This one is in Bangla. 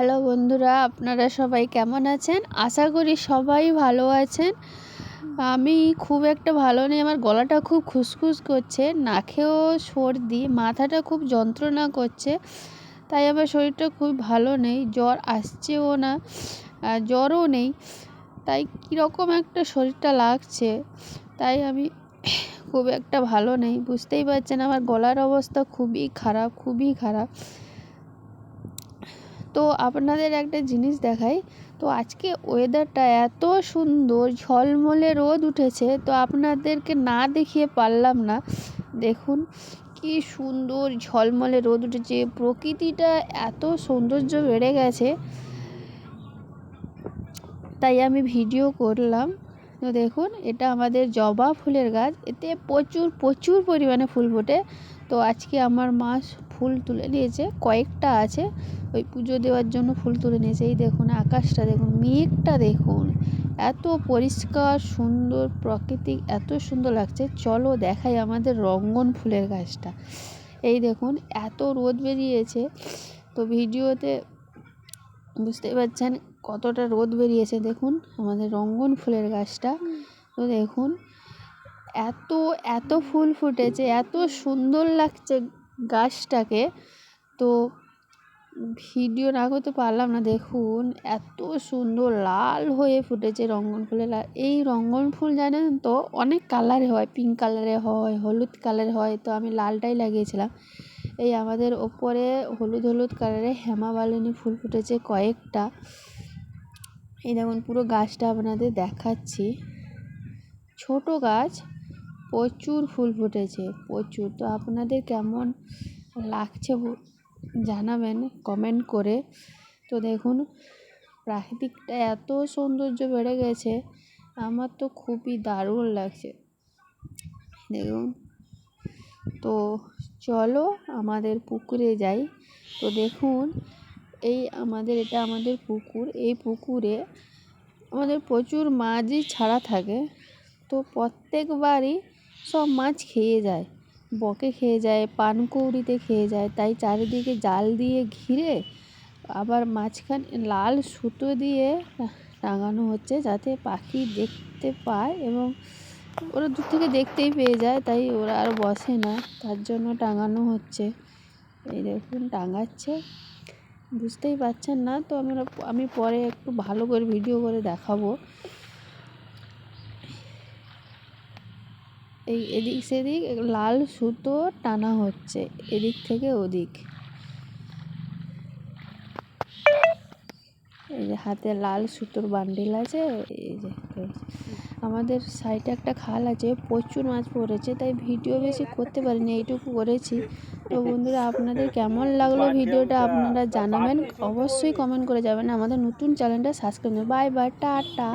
হ্যালো বন্ধুরা, আপনারা সবাই কেমন আছেন? আশা করি সবাই ভালো আছেন। আমি খুব একটা ভালো নেই, আমার গলাটা খুব খুসখুস করছে, নাকেও সর্দি, মাথাটা খুব যন্ত্রণা করছে, তাই আমার শরীরটা খুব ভালো নেই। জ্বর আসছেও না, জ্বরও নেই, তাই কীরকম একটা শরীরটা লাগছে, তাই আমি খুব একটা ভালো নেই। বুঝতেই পারছেন আমার গলার অবস্থা খুবই খারাপ, খুবই খারাপ। তো আপনাদের একটা জিনিস দেখাই। তো আজকে ওয়েদারটা এত সুন্দর, ঝলমলে রোদ উঠেছে, তো আপনাদেরকে না দেখিয়ে পারলাম না। দেখুন কি সুন্দর ঝলমলে রোদ উঠেছে, প্রকৃতিটা এত সৌন্দর্য বেড়ে গেছে, তাই আমি ভিডিও করলাম। তো দেখুন, এটা আমাদের জবা ফুলের গাছ, এতে প্রচুর প্রচুর পরিমাণে ফুল ফোটে। তো আজকে আমার মা ফুল তুলে নিয়েছে, কয়েকটা আছে, ওই পুজো দেওয়ার জন্য ফুল তুলে নিয়েছে। এই দেখুন আকাশটা দেখুন, মেঘটা দেখুন, এত পরিষ্কার সুন্দর প্রাকৃতিক, এত সুন্দর লাগছে। চলো দেখাই আমাদের রঙ্গন ফুলের গাছটা। এই দেখুন এত রোদ বেরিয়েছে, তো ভিডিওতে বুঝতেই পারছেন কতটা রোদ বেরিয়েছে। দেখুন আমাদের রঙ্গন ফুলের গাছটা, তো দেখুন এত এত ফুল ফুটেছে, এত সুন্দর লাগছে গাছটাকে, তো ভিডিও না করতে পারলাম না। দেখুন এত সুন্দর লাল হয়ে ফুটেছে রঙ্গন ফুলের। এই রঙ্গন ফুল জানেন তো অনেক কালারে হয়, পিঙ্ক কালারে হয়, হলুদ কালারে হয়, তো আমি লালটাই লাগিয়েছিলাম। এই আমাদের ওপরে হলুদ হলুদ কালারে হেমামালিনী ফুল ফুটেছে কয়েকটা। এই দেখুন পুরো গাছটা আপনাদের দেখাচ্ছি, ছোট গাছ, প্রচুর ফুল ফুটেছে, প্রচুর। তো আপনাদের কেমন লাগছে জানাবেন কমেন্ট করে। তো দেখুন প্রাকৃতিকটা এত সৌন্দর্য বেড়ে গেছে, আমার তো খুবই দারুণ লাগছে। দেখুন, তো চলো আমাদের পুকুরে যাই। তো দেখুন এটা আমাদের পুকুর, এই পুকুরে আমাদের প্রচুর মাছই ছাড়া থাকে। তো প্রত্যেকবারই সব মাছ খেয়ে যায়, বকে খেয়ে যায়, পানকৌড়িতে খেয়ে যায়, তাই চারিদিকে জাল দিয়ে ঘিরে আবার মাঝখানে লাল সুতো দিয়ে টাঙানো হচ্ছে, যাতে পাখি দেখতে পায় এবং ওরা দূর থেকে দেখতেই পেয়ে যায়, তাই ওরা আর বসে না, তার জন্য টাঙানো হচ্ছে। এই দেখুন টাঙাচ্ছে, বুঝতেই পারছেন না তো, আমি পরে একটু ভালো করে ভিডিও করে দেখাবো। এই এদিক সেদিক লাল সুতো টানা হচ্ছে, এদিক থেকে ওদিক। এই যে হাতে লাল সুতোর বান্ডিল আছে। এই যে আমাদের সাইডে একটা খাল আছে, প্রচুর মাছ পড়েছে, তাই ভিডিও বেশি করতে পারিনি, এইটুকু করেছি। তো বন্ধুরা আপনাদের কেমন লাগলো ভিডিওটা আপনারা জানাবেন, অবশ্যই কমেন্ট করে যাবেন, আমাদের নতুন চ্যানেলটা সাবস্ক্রাইব করবেন। Bye bye, tata.